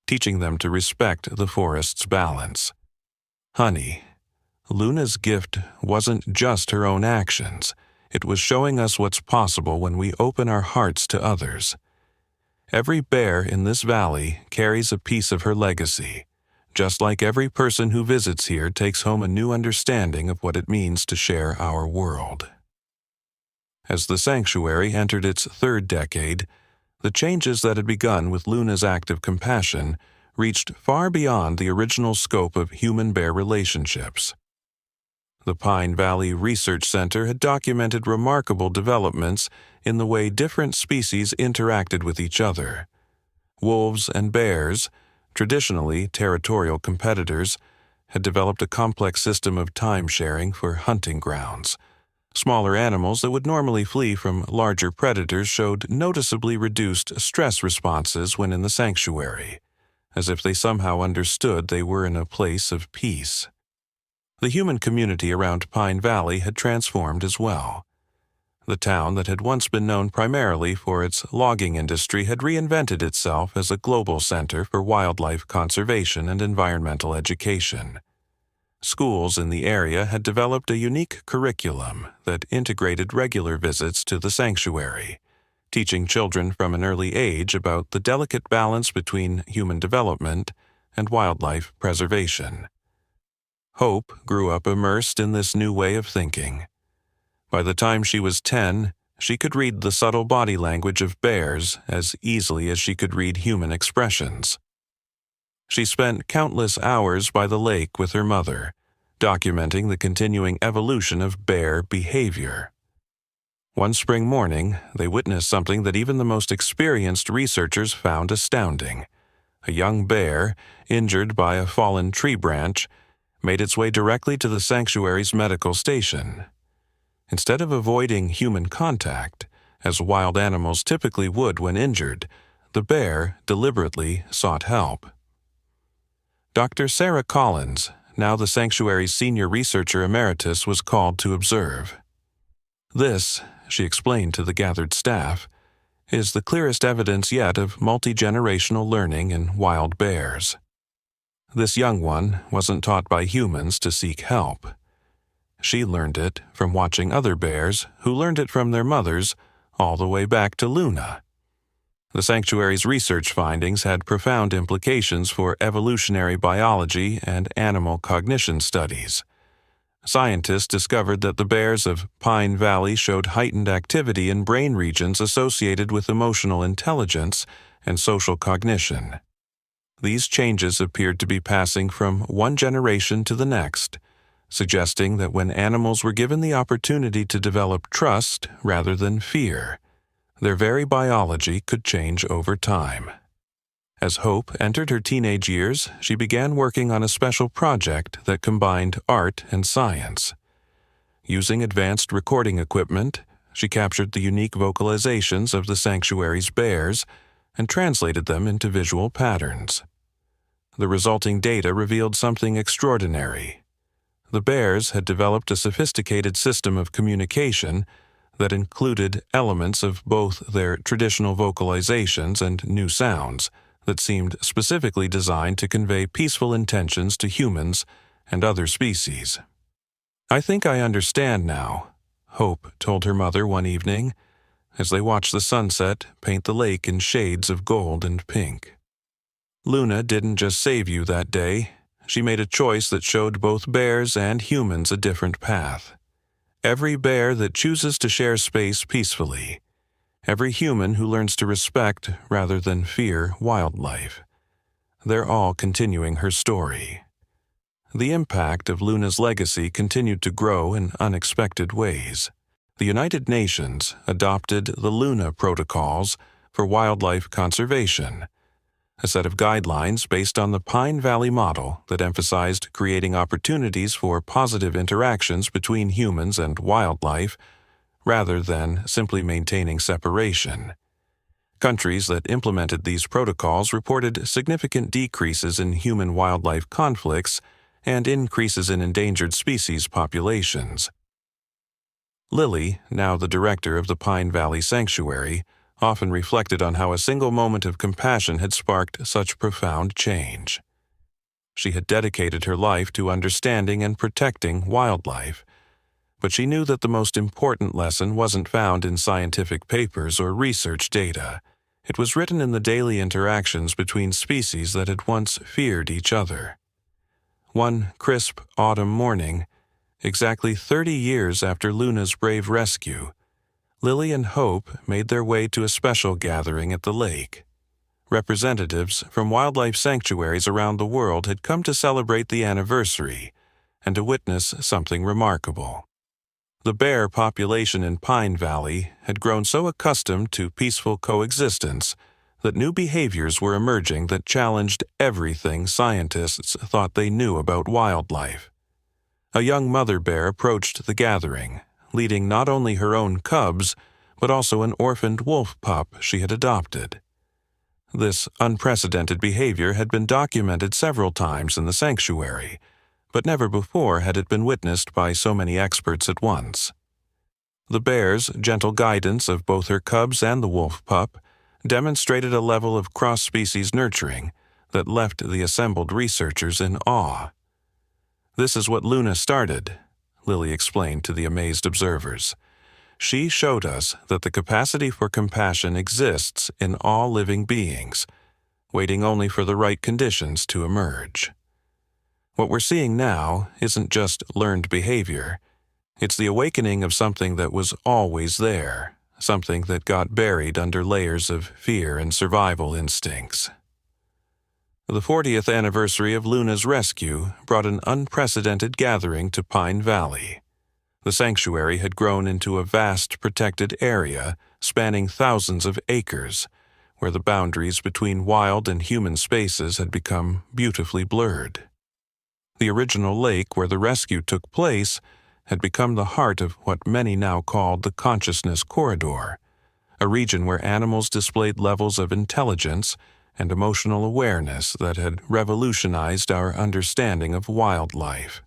teaching them to respect the forest's balance. "Honey, Luna's gift wasn't just her own actions. It was showing us what's possible when we open our hearts to others. Every bear in this valley carries a piece of her legacy, just like every person who visits here takes home a new understanding of what it means to share our world." As the sanctuary entered its 3rd decade, the changes that had begun with Luna's act of compassion reached far beyond the original scope of human-bear relationships. The Pine Valley Research Center had documented remarkable developments in the way different species interacted with each other. Wolves and bears, traditionally territorial competitors, had developed a complex system of time-sharing for hunting grounds. Smaller animals that would normally flee from larger predators showed noticeably reduced stress responses when in the sanctuary, as if they somehow understood they were in a place of peace. The human community around Pine Valley had transformed as well. The town that had once been known primarily for its logging industry had reinvented itself as a global center for wildlife conservation and environmental education. Schools in the area had developed a unique curriculum that integrated regular visits to the sanctuary, teaching children from an early age about the delicate balance between human development and wildlife preservation. Hope grew up immersed in this new way of thinking. By the time she was 10, she could read the subtle body language of bears as easily as she could read human expressions. She spent countless hours by the lake with her mother, documenting the continuing evolution of bear behavior. One spring morning, they witnessed something that even the most experienced researchers found astounding. A young bear, injured by a fallen tree branch, made its way directly to the sanctuary's medical station. Instead of avoiding human contact, as wild animals typically would when injured, the bear deliberately sought help. Dr. Sarah Collins, now the sanctuary's senior researcher emeritus, was called to observe. "This," she explained to the gathered staff, "is the clearest evidence yet of multi-generational learning in wild bears. This young one wasn't taught by humans to seek help. She learned it from watching other bears who learned it from their mothers all the way back to Luna." The sanctuary's research findings had profound implications for evolutionary biology and animal cognition studies. Scientists discovered that the bears of Pine Valley showed heightened activity in brain regions associated with emotional intelligence and social cognition. These changes appeared to be passing from one generation to the next, suggesting that when animals were given the opportunity to develop trust rather than fear, their very biology could change over time. As Hope entered her teenage years, she began working on a special project that combined art and science. Using advanced recording equipment, she captured the unique vocalizations of the sanctuary's bears, and translated them into visual patterns. The resulting data revealed something extraordinary. The bears had developed a sophisticated system of communication that included elements of both their traditional vocalizations and new sounds that seemed specifically designed to convey peaceful intentions to humans and other species. "I think I understand now," Hope told her mother one evening, as they watched the sunset paint the lake in shades of gold and pink. "Luna didn't just save you that day. She made a choice that showed both bears and humans a different path. Every bear that chooses to share space peacefully, every human who learns to respect rather than fear wildlife. They're all continuing her story." The impact of Luna's legacy continued to grow in unexpected ways. The United Nations adopted the Luna Protocols for Wildlife Conservation, a set of guidelines based on the Pine Valley model that emphasized creating opportunities for positive interactions between humans and wildlife rather than simply maintaining separation. Countries that implemented these protocols reported significant decreases in human-wildlife conflicts and increases in endangered species populations. Lily, now the director of the Pine Valley Sanctuary, often reflected on how a single moment of compassion had sparked such profound change. She had dedicated her life to understanding and protecting wildlife, but she knew that the most important lesson wasn't found in scientific papers or research data. It was written in the daily interactions between species that had once feared each other. One crisp autumn morning, exactly 30 years after Luna's brave rescue, Lily and Hope made their way to a special gathering at the lake. Representatives from wildlife sanctuaries around the world had come to celebrate the anniversary and to witness something remarkable. The bear population in Pine Valley had grown so accustomed to peaceful coexistence that new behaviors were emerging that challenged everything scientists thought they knew about wildlife. A young mother bear approached the gathering, leading not only her own cubs, but also an orphaned wolf pup she had adopted. This unprecedented behavior had been documented several times in the sanctuary, but never before had it been witnessed by so many experts at once. The bear's gentle guidance of both her cubs and the wolf pup demonstrated a level of cross-species nurturing that left the assembled researchers in awe. "This is what Luna started," Lily explained to the amazed observers. "She showed us that the capacity for compassion exists in all living beings, waiting only for the right conditions to emerge. What we're seeing now isn't just learned behavior. It's the awakening of something that was always there, something that got buried under layers of fear and survival instincts." The 40th anniversary of Luna's rescue brought an unprecedented gathering to Pine Valley. The sanctuary had grown into a vast protected area spanning thousands of acres, where the boundaries between wild and human spaces had become beautifully blurred. The original lake where the rescue took place had become the heart of what many now called the Consciousness Corridor, a region where animals displayed levels of intelligence and emotional awareness that had revolutionized our understanding of wildlife.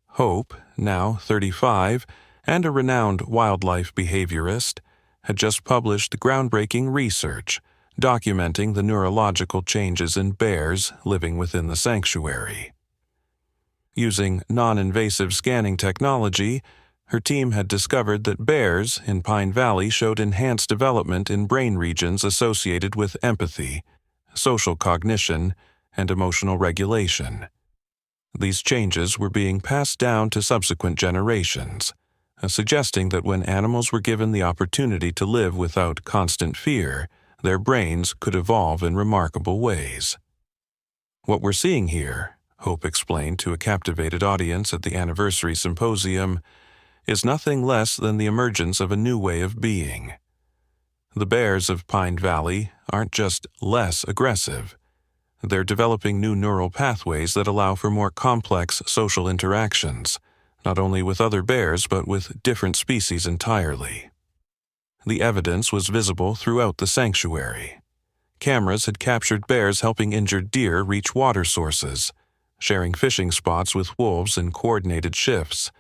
Hope, now 35, and a renowned wildlife behaviorist, had just published groundbreaking research documenting the neurological changes in bears living within the sanctuary. Using non-invasive scanning technology, her team had discovered that bears in Pine Valley showed enhanced development in brain regions associated with empathy, social cognition, and emotional regulation. These changes were being passed down to subsequent generations, suggesting that when animals were given the opportunity to live without constant fear, their brains could evolve in remarkable ways. "What we're seeing here," Hope explained to a captivated audience at the anniversary symposium, "is nothing less than the emergence of a new way of being. The bears of Pine Valley aren't just less aggressive. They're developing new neural pathways that allow for more complex social interactions, not only with other bears but with different species entirely." The evidence was visible throughout the sanctuary. cameras had captured bears helping injured deer reach water sources, sharing fishing spots with wolves in coordinated shifts,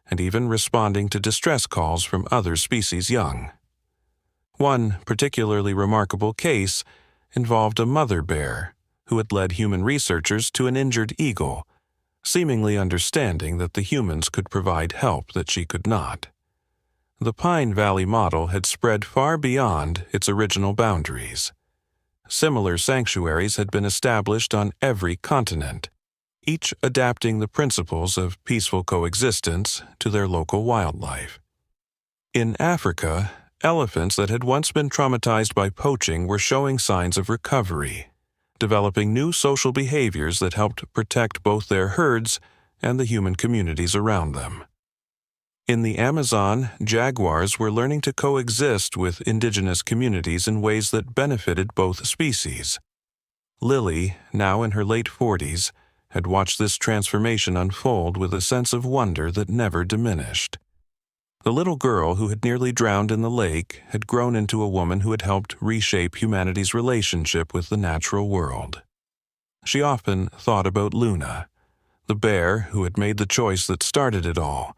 and even responding to distress calls from other species' young. One particularly remarkable case involved a mother bear who had led human researchers to an injured eagle, seemingly understanding that the humans could provide help that she could not. The Pine Valley model had spread far beyond its original boundaries. Similar sanctuaries had been established on every continent, each adapting the principles of peaceful coexistence to their local wildlife. In Africa, elephants that had once been traumatized by poaching were showing signs of recovery, developing new social behaviors that helped protect both their herds and the human communities around them. In the Amazon, jaguars were learning to coexist with indigenous communities in ways that benefited both species. Lily, now in her late 40s, had watched this transformation unfold with a sense of wonder that never diminished. The little girl who had nearly drowned in the lake had grown into a woman who had helped reshape humanity's relationship with the natural world. She often thought about Luna, the bear who had made the choice that started it all,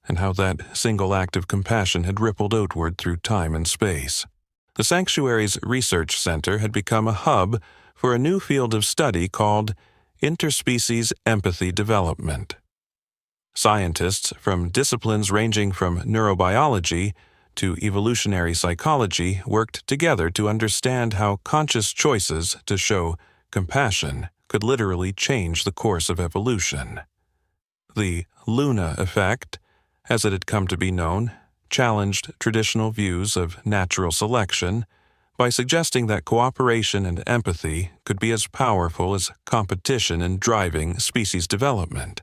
and how that single act of compassion had rippled outward through time and space. The sanctuary's research center had become a hub for a new field of study called interspecies empathy development. Scientists from disciplines ranging from neurobiology to evolutionary psychology worked together to understand how conscious choices to show compassion could literally change the course of evolution. The Luna effect, as it had come to be known, challenged traditional views of natural selection by suggesting that cooperation and empathy could be as powerful as competition in driving species development.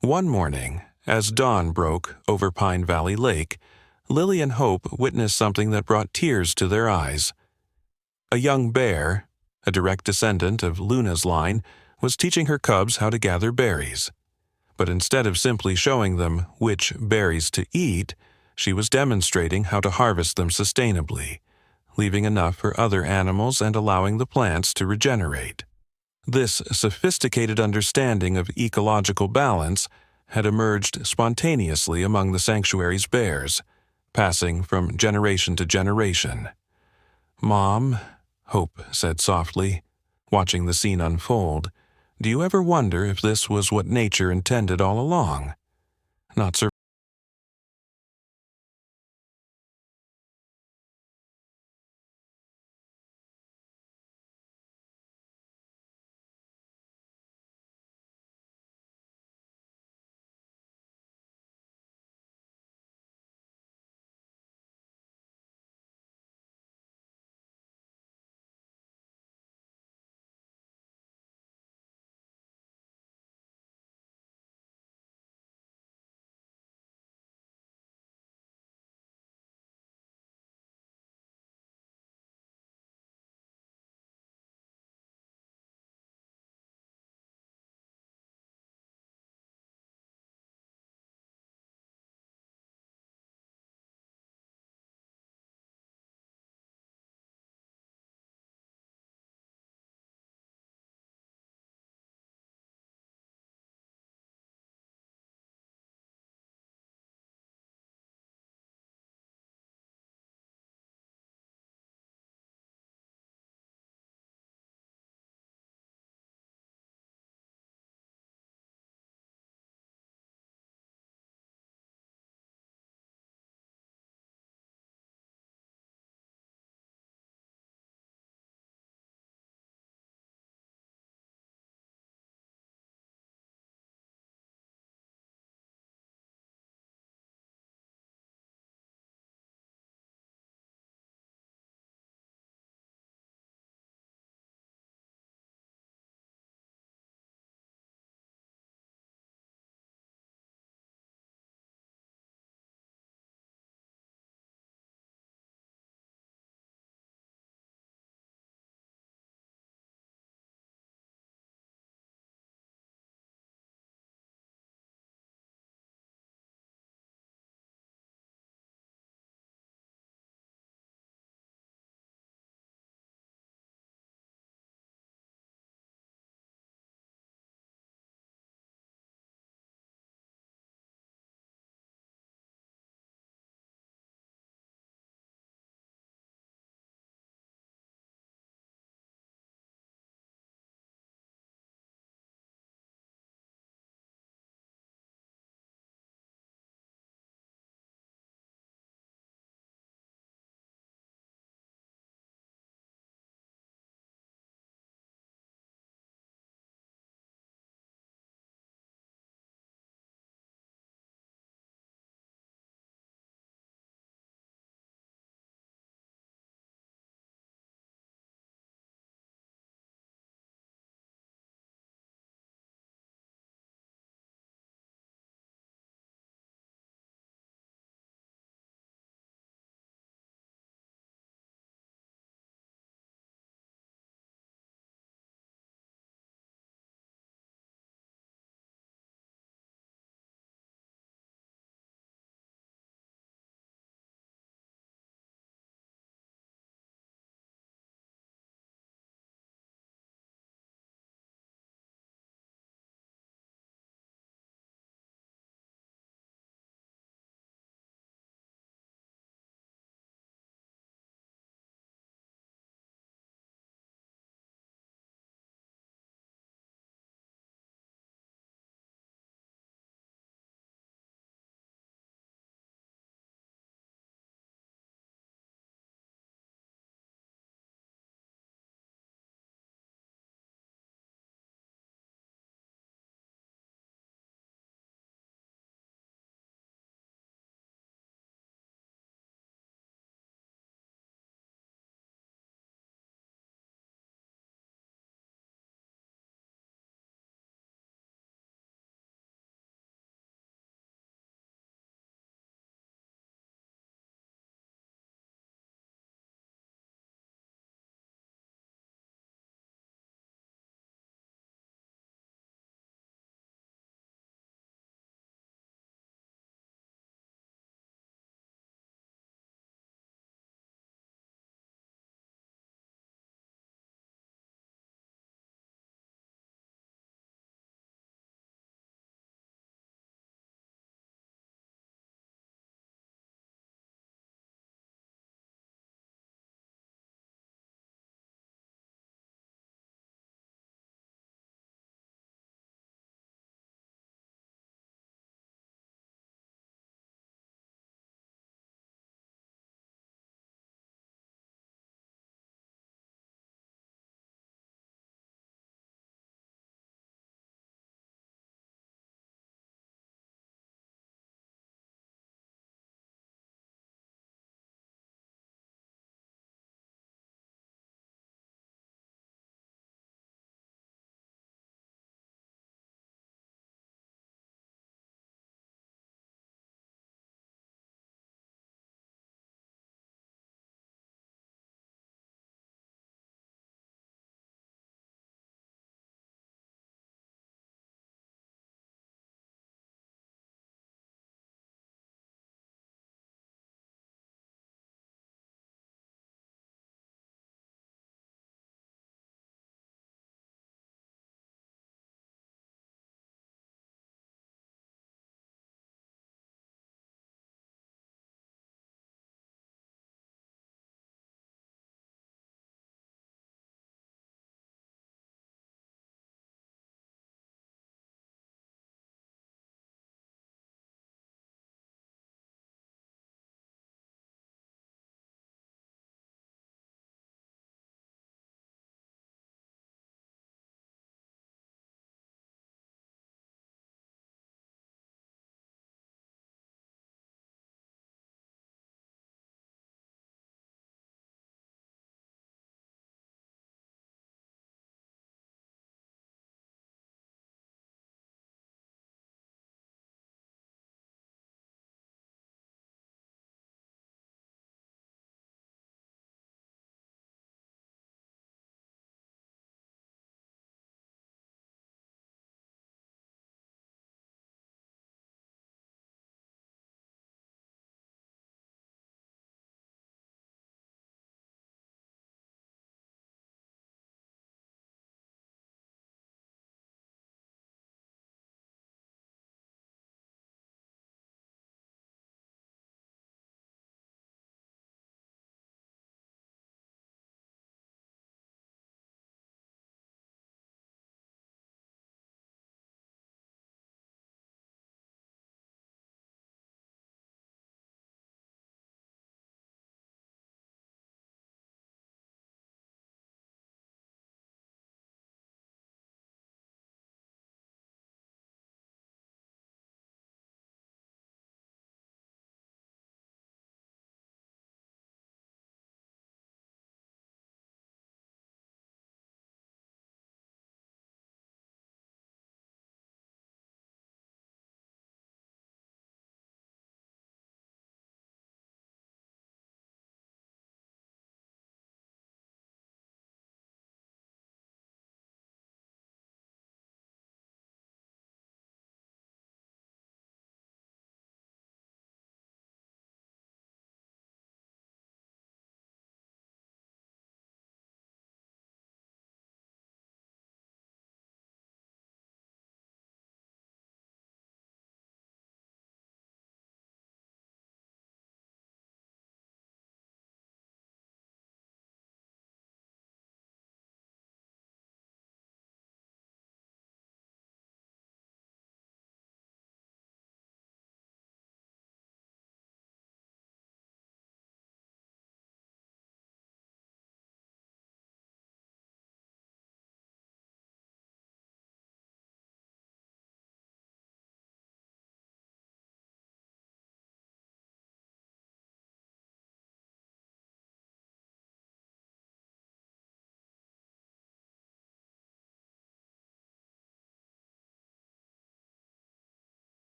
One morning, as dawn broke over Pine Valley Lake, Lily and Hope witnessed something that brought tears to their eyes. A young bear, a direct descendant of Luna's line, was teaching her cubs how to gather berries. But instead of simply showing them which berries to eat, she was demonstrating how to harvest them sustainably, leaving enough for other animals and allowing the plants to regenerate. This sophisticated understanding of ecological balance had emerged spontaneously among the sanctuary's bears, passing from generation to generation. "Mom," Hope said softly, watching the scene unfold, "do you ever wonder if this was what nature intended all along? Not